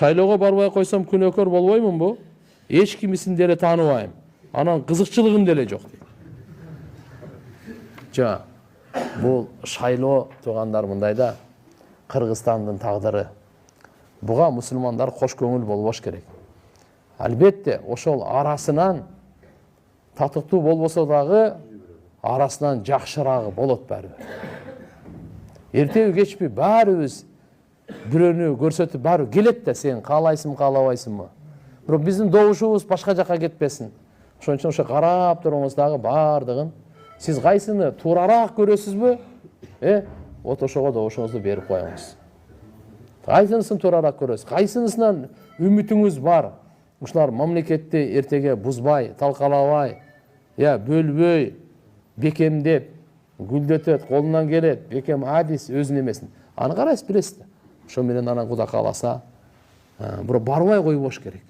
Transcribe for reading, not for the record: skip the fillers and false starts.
шайлоого барбай койсом күнөөкөр болбоймунбу? Эч кимисин деле тааныбайм. Анан кызыкчылыгым деле жок дейт. Жа, бул шайлоо туугандар мындай да, Кыргызстандын тагдыры. Буга мусулмандар кош көңүл болбош керек. Албетте, ошол арасынан татыктуу болбосо дагы арасынан жакшырагы болот баарыбир. Эртеби кечпи баарыбыз бирөөнү көрсөтүп баары келет да, сен каалайсың, каалабайсыңбы? Бирок биздин добушубуз башка жакка кетпесин. Ошон үчүн ошо карап туруңуз дагы баардыгын сиз кайсыны туурараак көрөсүзбү? Вот ошого добушуңузду берип коюңуз. Кайсынысын туурараак көрөсүз? Кайсынысынан үмүтүңүз бар? Ушулар мамлекетти эртеге бузбай, талкалабай, бөлбөй, бекемдеп, гүлдөтөт, колунан келет, бекем адис өзүнүн эмесин. Аны карайсыз, билесиз. Ошо менен анан Кудай кааласа, бирок барбай койбош керек.